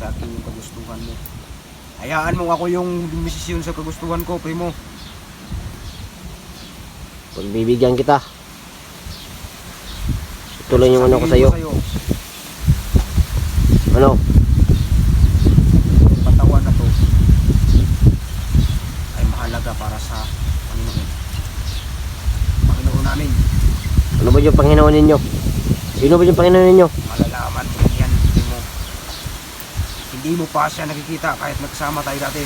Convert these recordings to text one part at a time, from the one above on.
sa akin yung kagustuhan mo. Hayaan mo ako yung desisyon sa kagustuhan ko, primo. Pagbibigyan kita. Ito lang yung ano ko sa'yo. Ano? Yung patawan na to ay mahalaga para sa Panginoon. Panginoon namin. Ano ba yung Panginoon ninyo? Sino ba yung Panginoon ninyo? Malalaman mo yan, primo. Hindi mo pa siya nakikita kahit nagsama tayo dati.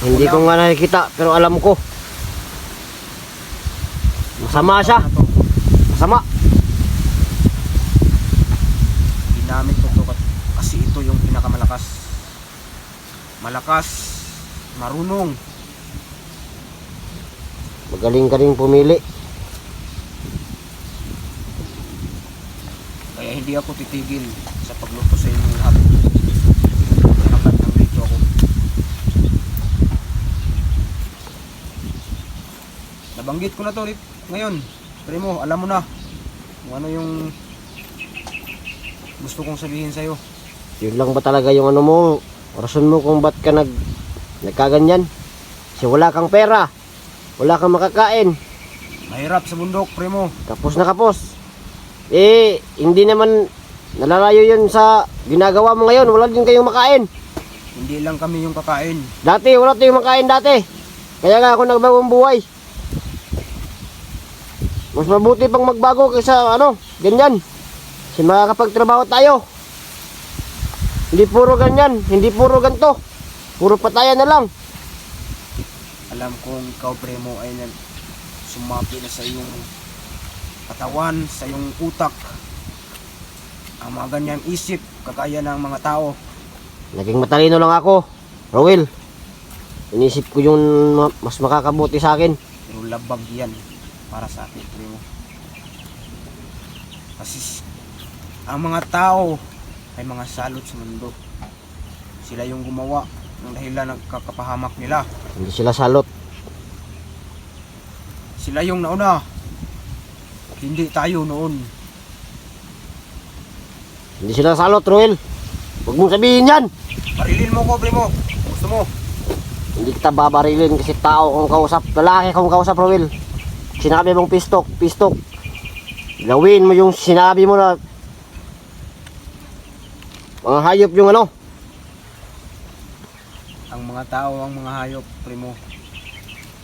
Hindi ko nga nakikita, pero alam ko. Masama siya. Masama. Ginamit ko to kasi ito yung pinakamalakas. Malakas, marunong. Magaling ka rin pumili. Kaya hindi ako titigil sa pagluto sa inyong lahat. Hanggat nandito ako. Nabanggit ko na to ngayon. Primo, alam mo na kung ano yung gusto kong sabihin sa'yo. Yun lang ba talaga yung ano mo? Rason mo kung ba't ka nagkaganyan? Kasi wala kang pera. Wala kang makakain. Mahirap sa bundok, primo. Kapos na kapos. Hindi naman nalalayo yun sa ginagawa mo ngayon. Wala din kayong makain. Hindi lang kami yung kakain. Dati, wala tayong makain dati. Kaya nga ako nagbagong buhay. Mas mabuti pang magbago kaysa ganyan. Kasi makakapagtrabaho tayo. Hindi puro ganyan, hindi puro ganto. Puro patayan na lang. Alam kong ikaw, primo, ay sumapi na sa iyong katawan, sa iyong utak ang mga ganyang isip, kagaya ng mga tao. Naging matalino lang ako, Rowel. Inisip ko yung mas makakabuti sa akin. Pero labag yan para sa akin, primo. Kasi ang mga tao ay mga salot sa mundo. Sila yung gumawa ng dahilan ng kakapahamak nila. Hindi sila salot. Sila yung nauna. Hindi tayo noon. Hindi sila salot, Rowel. Huwag mong sabihin yan. Parilin mo ko, primo. Gusto mo? Hindi kita babarilin kasi tao kong kausap. Lalaki kong kausap, Rowel. Sinabi mong pistok, pistok. Gawin mo yung sinabi mo na mga hayop yung Ang mga tao ang mga hayop, primo.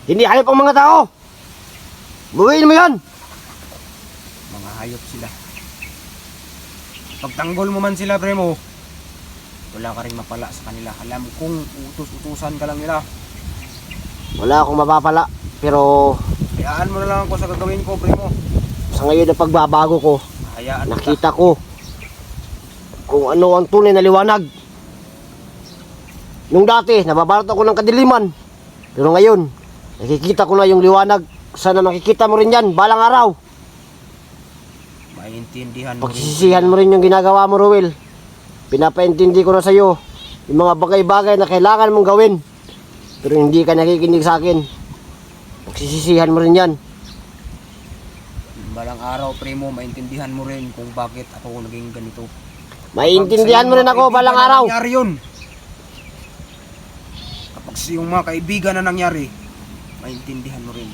Hindi hayop ang mga tao. Gawin mo yan. Mga hayop sila. Pagtanggol mo man sila, primo, wala ka rin mapala sa kanila. Alam kong utos-utusan ka lang nila. Wala akong mapapala. Pero Hayaan mo na lang ako sa gagawin ko, primo. sa ngayon na pagbabago ko, Hayaan kita. nakita ko kung ano ang tunay na liwanag. Nung dati, nababalot ako ng kadiliman. Pero ngayon, nakikita ko na yung liwanag. Sana makikita mo rin yan, balang araw. Maintindihan mo Pagsisisihan mo rin yung ginagawa mo, Rowel. Pinapaintindi ko na sa'yo yung mga bagay-bagay na kailangan mong gawin. Pero hindi ka nakikinig sa akin. Pagsisisihan mo rin yan. Balang araw, primo, maintindihan mo rin kung bakit ako naging ganito. Maiintindihan mo rin ako balang araw. Nangyari yun. Kapag sa iyong mga kaibigan na nangyari, maintindihan mo rin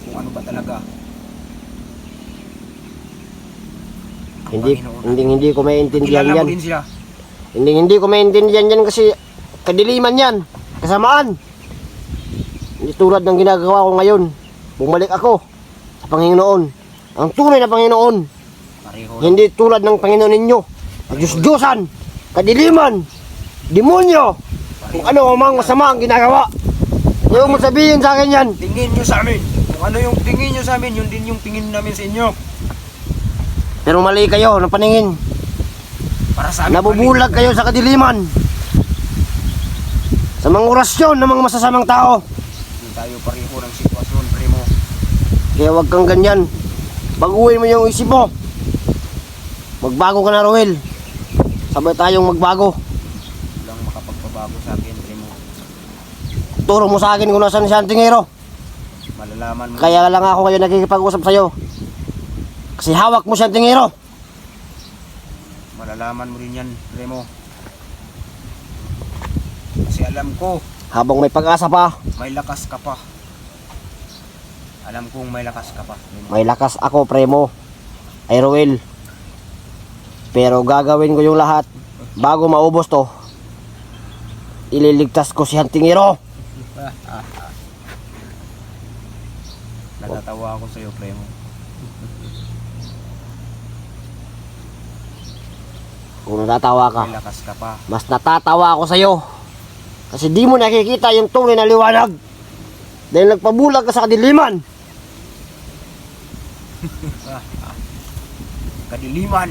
kung ano ba talaga ang Panginoon. Hindi ko maintindihan Kilala yan. mo din sila. Hindi ko maintindihan yan kasi kadiliman yan. Kasamaan. Hindi tulad ng ginagawa ko ngayon. Bumalik ako sa Panginoon. Ang tunay na Panginoon. Pareho. Hindi tulad ng Panginoon ninyo. Diyos-Diyosan, kadiliman, demonyo. Kung ano mang masama ang ginagawa. Huwag mo sabihin sa akin yan. Tingin nyo sa amin. Kung ano yung tingin nyo sa amin, yun din yung tingin namin sa inyo. Pero mali kayo ng paningin. Para sa amin, Nabubulag kayo sa kadiliman. Sa mga orasyon ng mga masasamang tao. hindi tayo pareho ng sitwasyon, primo. Kaya huwag kang ganyan. Baguhin mo yung isip mo. Magbago ka na, Rowel. Sabay tayong magbago. Walang makapagpabago sa akin, primo. Turo mo sa akin kung nasan si Antingero. Malalaman mo. Kaya lang ako ngayon nakikipag-usap sa'yo. Kasi hawak mo si Antingero. malalaman mo din yan, Primo. Kasi alam ko, Habang may pag-asa pa, may lakas ka pa. Alam kong may lakas ka pa, Primo. may lakas ako, Premo. Ay, Ruel. Pero gagawin ko yung lahat bago maubos to. Ililigtas ko si Hantingero. Natatawa ako sa'yo, Primo. Kung natatawa ka, May lakas ka pa. mas natatawa ako sa'yo. Kasi di mo nakikita yung tunay na liwanag. Dahil nagpabulag ka sa kadiliman. Kadiliman.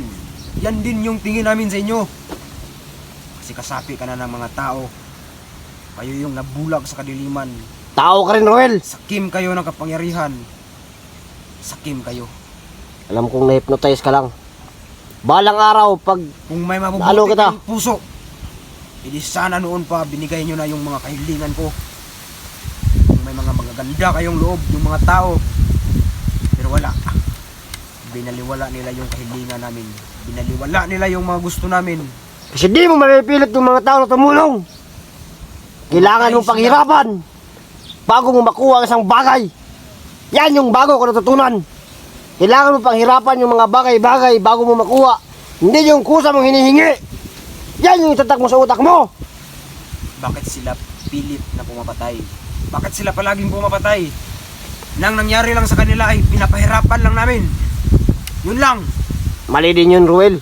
Yan din yung tingin namin sa inyo. Kasi kasapi ka na ng mga tao. Kayo yung nabulag sa kadiliman. Tao ka rin, Roel. Sakim kayo ng kapangyarihan. Sakim kayo. Alam kong na-hypnotize ka lang. Balang araw, pag Kung may Ano mabubuti kita? kayong puso, edi sana noon pa binigay nyo na yung mga kahilingan ko. Kung may mga magaganda kayong loob, yung mga tao. Pero wala. Binaliwala nila yung kahilingan namin. Binaliwala nila yung mga gusto namin. kasi di mo mapipilit yung mga tao na tumulong. Kailangan mong paghirapan bago mo makuha ang isang bagay. Yan yung bago ko natutunan. Kailangan mo paghirapan yung mga bagay-bagay bago mo makuha. Hindi yung kusa mong hinihingi. Yan yung itatak mo sa utak mo. Bakit sila pilit na pumapatay? Bakit sila palaging pumapatay? Nang nangyari lang sa kanila ay pinapahirapan lang namin. Yun lang. Mali din yun, Ruel.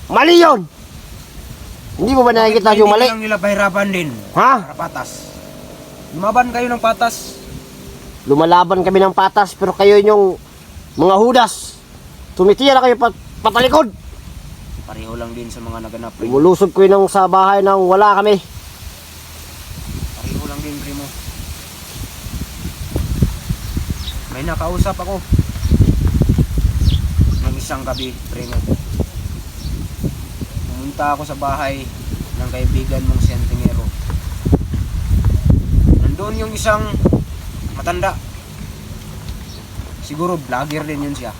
Mali yun. Hindi mo ba nakikita yung mali? Hindi lang nila pahirapan din. Ha? Para patas. Lumaban kayo ng patas. Lumalaban kami ng patas pero kayo yung mga hudas. Tumitira kayo patalikod. Pareho lang din sa mga naganap. Umulusog ko yun sa bahay nang wala kami. Pareho lang din, Primo. May nakausap ako ng isang gabi, Primo. Pumunta ako sa bahay ng kaibigan mong si Antingero. Nandun yung isang matanda. Siguro vlogger din yun siya.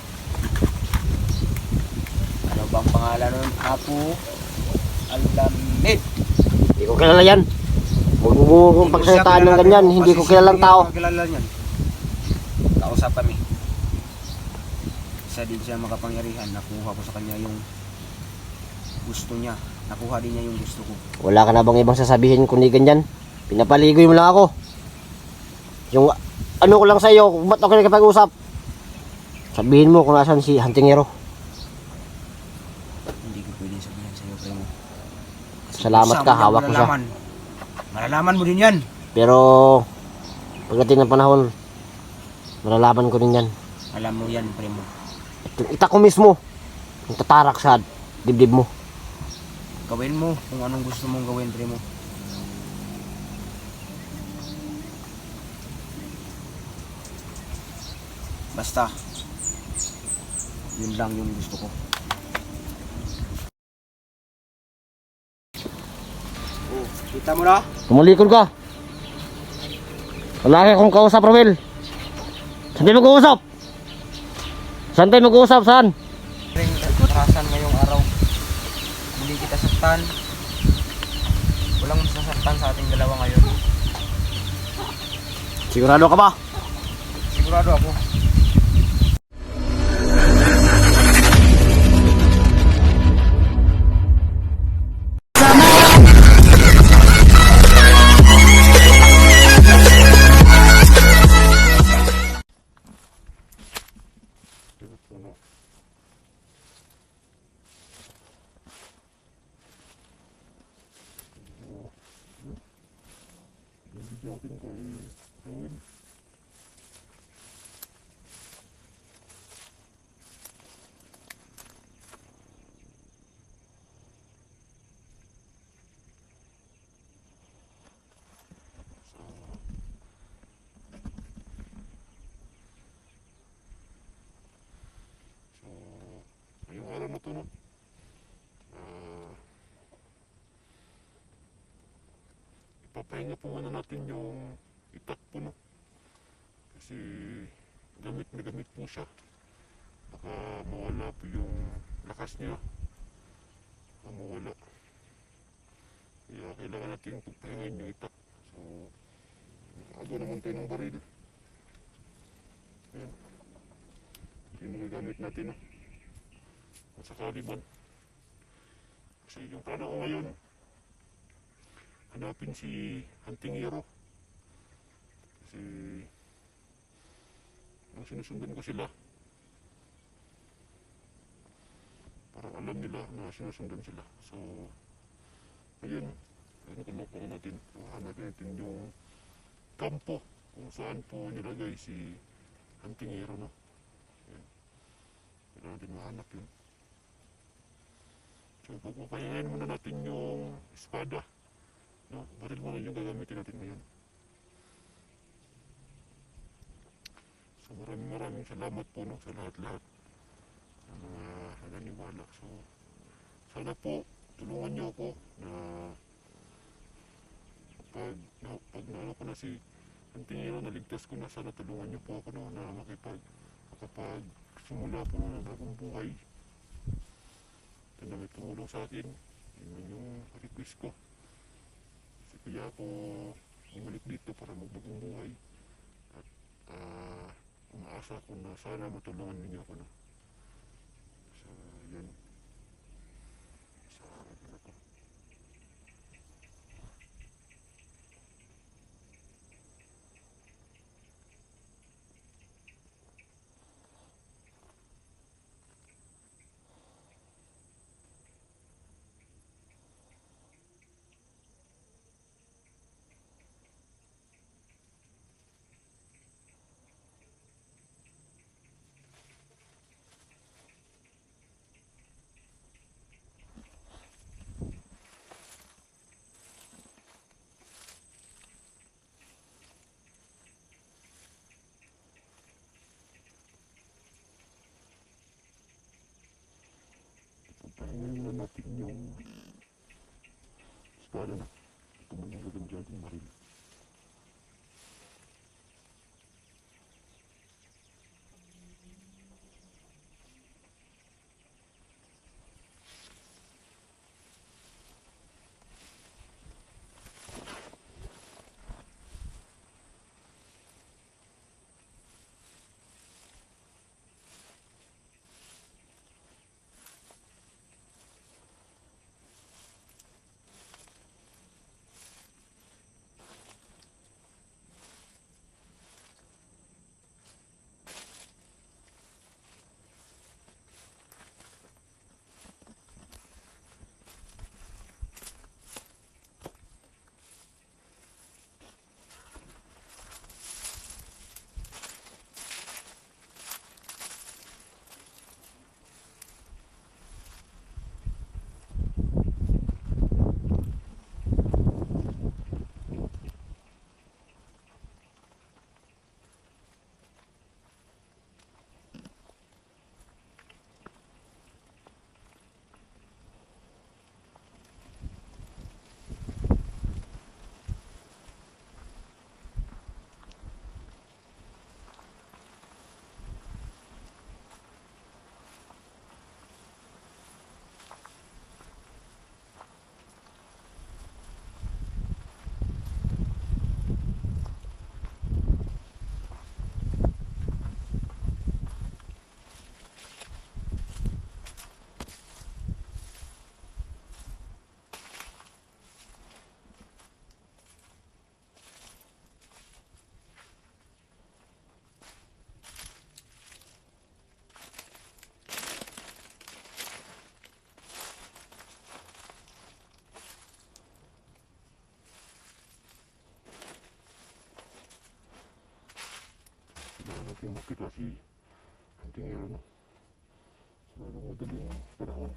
Ano bang pangalan nun? Apo Alamid. Hindi ko kilala yan. Huwag mo kong pagsalitaan ng ganyan. Hindi ko kilalang tao. Kilala niyan. Kausap kami. Isa din siya makapangyarihan. Nakuha ko sa kanya yung gusto niya. Nakuha din niya yung gusto ko. Wala ka na bang ibang sasabihin kundi ganyan? Pinapaligoy mo lang ako. Yung ano ko lang sa iyo, ba't ako nakipag-usap? Sabihin mo kung nasan si Hantingero. Hindi ko pwede sabihin sa iyo, Primo. Kasi Salamat isa ka, mo yan hawak ko siya. Malalaman mo din yan. Pero pagdating ng panahon, malalaman ko din yan. Alam mo yan, Primo. At yung itak ko mismo, yung tatarak sa dibdib mo. Gawin mo kung anong gusto mong gawin, Primo. Basta, yun lang yung gusto ko. Oh, kita mo na? Tumulikod ka. Wala akong kausap, Romel. Saan tayo mag-uusap? Saan tayo mag-uusap? Saan? Ring karasan ngayong araw. Muli kita saktan. Walang masasaktan sa ating dalawa ngayon. Sigurado ka ba? Sigurado ako. Ngayong araw na to, no? Ipapahinga po muna natin yung itak po, no? Kasi gamit na gamit po siya. Baka mawala po yung lakas niya. natin pagpahingahin yung itak. So, agaw naman tayo ng baril. Ayan. Yung magagamit natin, no? Kung sakali man. Kasi yung plano ko ngayon, hanapin si Hunting Hero. Kasi nang sinusundan ko sila, parang alam nila na sinusundan sila. So, ayun, kinukuha natin. Hanapin natin yung kampo kung saan po nilagay si Hunting Hero, no? Ayan. Kailangan natin mahanap yun. So, pagpapahingayin muna natin yung espada. No? Baril muna yung gagamitin natin ngayon. So, maraming salamat po, no, sa lahat-lahat ng mga naniniwala. So, sana po tulungan niyo ako na pag naano ko na si Hunting Hero, naligtas ko na, sana tulungan niyo po ako, no, na makapagsimula po ng bagong buhay. Ito na may tumulong sa akin. Yun yung request ko. Kasi kaya ako bumalik dito para magbagong buhay. At umaasa ko na sana matulungan ninyo ako, no. So, yun. So, yun ako. Pahingin na natin yung espada na. Ito man yung gagamitin natin baril. Kailangan natin makita si Hunting Hero, no? Sa madaling panahon.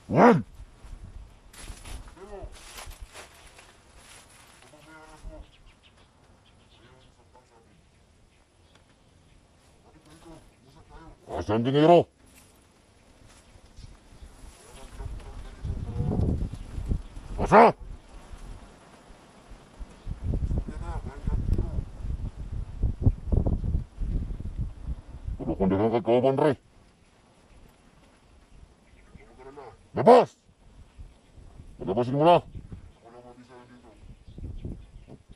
Juan! Asan dinero? Asa? Udah kondangan ke kawan Re. Labas! Labasin mo na.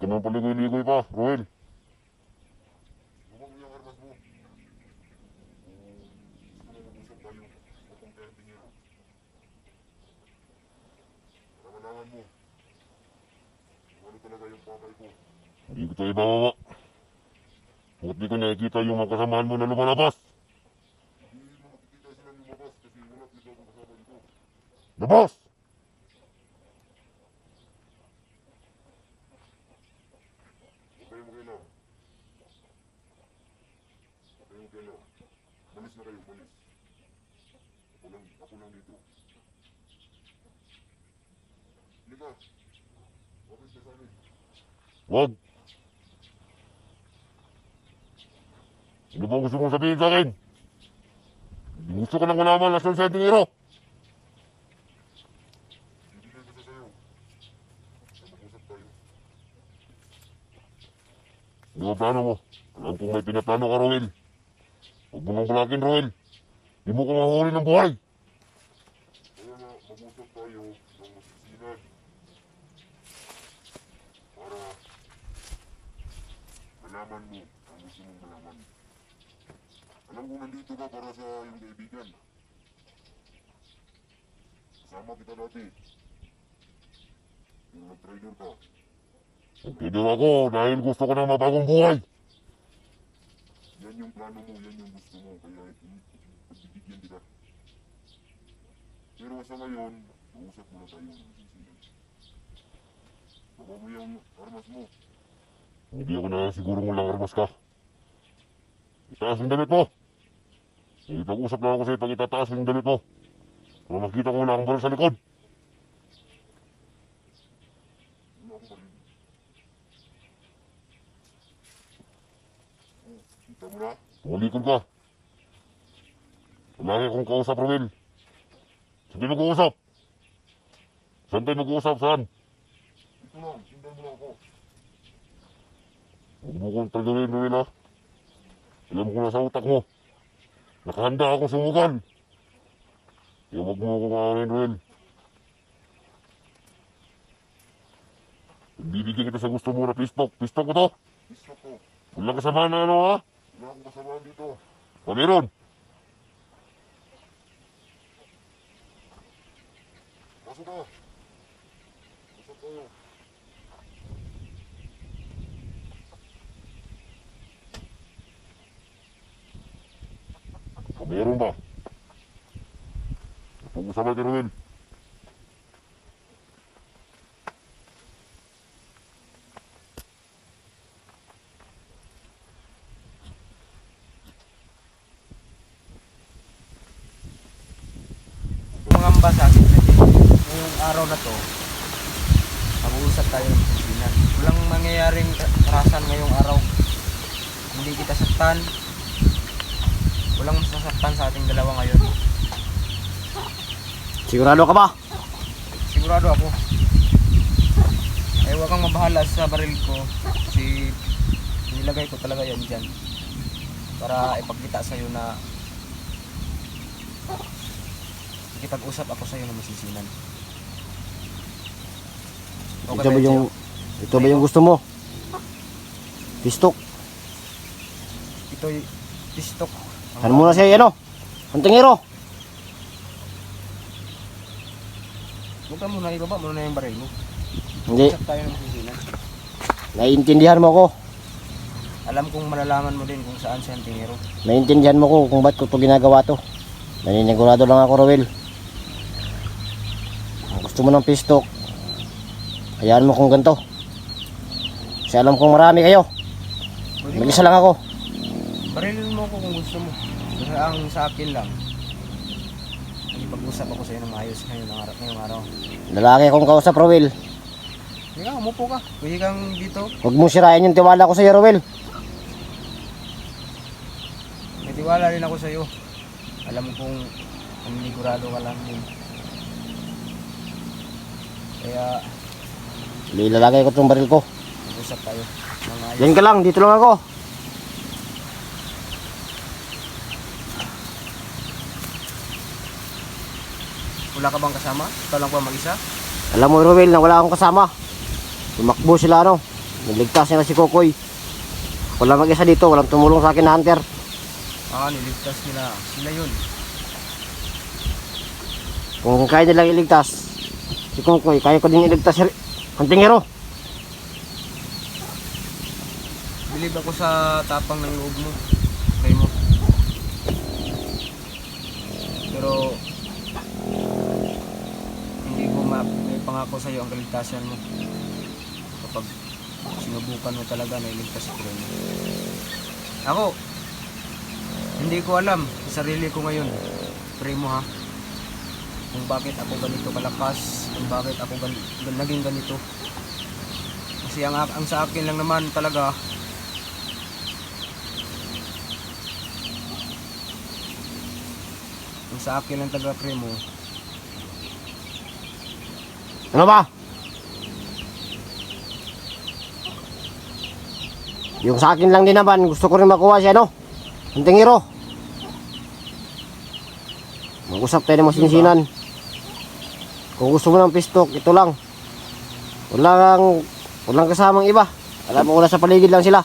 Kenapa ligoy-ligoy pa, Roel? Hindi ko tayo bababa. Bakit di ko nakikita yung mga kasamahan mo na lumalabas? Labas! Malis na kayo, malis. Ako lang dito. Lika, malis ka sa amin. Wag! Ano ba gusto mong sabihin sa akin? Gusto ko nang malaman nasan sa dinero. Bibigay ko sa sayo. Mag-usap tayo. Ano ba plano mo? Alam kong may pinaplano ka, Roel. Huwag mo nang balakin, Roel. Di mo ko mahuli ng buhay. Kaya na, mag-usap tayo ng masisinag. Para malaman mo ang gusto mong malaman. Alam ko nandito ka para sa iyong kaibigan. Kasama kita dati. Yung nag-trader ka. Nag-trader ako dahil gusto ko na mabagong buhay. Yan yung plano mo, yan yung gusto mo. Kaya pagbibigyan kita. Pero sa ngayon, uusap muna tayo ng sisigan. Baba mo yung armas mo. Hindi ako na siguro walang armas ka. Itaas yung damit mo. Ipag-usap lang ako sa'yo pag itataas yung damit mo. Kung makita ko wala akong baril sa likod. Wala akong baril. Kita mo na? Tumalikod ka. Wala akong kausap, Romel. Saan tayo mag-uusap? Saan tayo mag-uusap? Saan? Ito lang, sundan mo lang ako. Huwag mo kong tagarin, Romel, ha? Alam ko na sa utak mo. Nakahanda akong sumugal. Kaya huwag mo akong kakarin, Roel. Bibigyan kita sa gusto mo na pistok. Pistok ko to. Pistok ko. Walang kasama na ano, ha? Wala akong kasama dito. O meron? Pasok ka. Pasok tayo. O meron ba? Pag-usapan ka, Roel. Pangamba sa akin ngayong araw na to, mag-uusap tayo ng pagsinan. Walang mangyayaring karasan ngayong araw. Hindi kita saktan. Walang masasaktan sa ating dalawa ngayon. Sigurado ka ba? Sigurado ako. Eh, huwag kang mabahala sa baril ko. Kasi nilagay ko talaga yan dyan. Para ipagkita sa'yo na ikipag-usap ako sa'yo ng masisinan. Ito ba yung ito ba yung gusto mo? Pistok. Ito'y pistok. Ano muna siya, ano? Ang tingero. Huwag ka muna, ibaba mo na yung baril mo. Hindi. Usap tayo ng masisinan. Naiintindihan mo ko. Alam kong malalaman mo din kung saan siya ang tingero. Naiintindihan mo ko kung ba't ko to ginagawa to. Naninigurado lang ako, Roel. Kung gusto mo ng pistok, hayaan mo kung ganito. Kasi alam kong marami kayo. Mag-isa lang ako. Barilin mo ko kung gusto mo. Kasi ang sa akin lang, ipag-usap mag-usap ako sa iyo ng maayos ngayong araw. Lalaki akong kausap, Rowel. Hindi ka, umupo ka. Pwede kang dito. Huwag mong sirain yung tiwala ko sa iyo, Rowel. May tiwala rin ako sa iyo. Alam mo kung nanigurado ka lang din. Kaya Ilalagay ko itong baril ko. mag-usap tayo ng maayos. Yan ka lang, dito lang ako. Wala ka bang kasama? Ikaw lang ba mag-isa? Alam mo, Rowel, na wala akong kasama. Tumakbo sila, ano. Niligtas nila si Kokoy. Wala mag-isa dito, walang tumulong sa akin na hunter. Niligtas nila. Sila yun. Kung kaya nilang iligtas, si Kokoy, kaya ko din iligtas si Hunting Hero. Bilib ako sa tapang ng loob mo. Kay mo. Pero hindi ko may pangako sa iyo ang kaligtasan mo. Kapag sinubukan mo talaga na iligtas si Primo. Ako, hindi ko alam sa sarili ko ngayon, Primo ha, kung bakit ako ganito kalakas, kung bakit ako naging ganito. Kasi ang sa akin lang naman talaga, ang sa akin lang talaga, Primo, Ano ba? Yung sa akin lang din naman, gusto ko rin makuha si ano, Hunting Hero. Mag-usap tayo ng masinsinan. Kung gusto mo ng pistok, ito lang. Walang kasamang iba. Alam mo ko na sa paligid lang sila.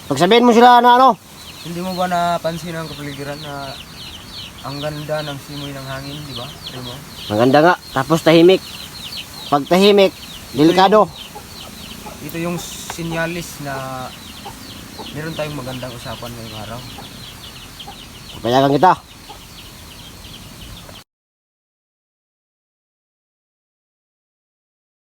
Pagsabihin mo sila na ano, hindi mo ba napansin ang kapaligiran na ang ganda ng simoy ng hangin, di ba, Primo? maganda nga, tapos tahimik. Pag tahimik, delikado. Ito yung sinyalis na meron tayong magandang usapan ngayong araw. Papayagan kita.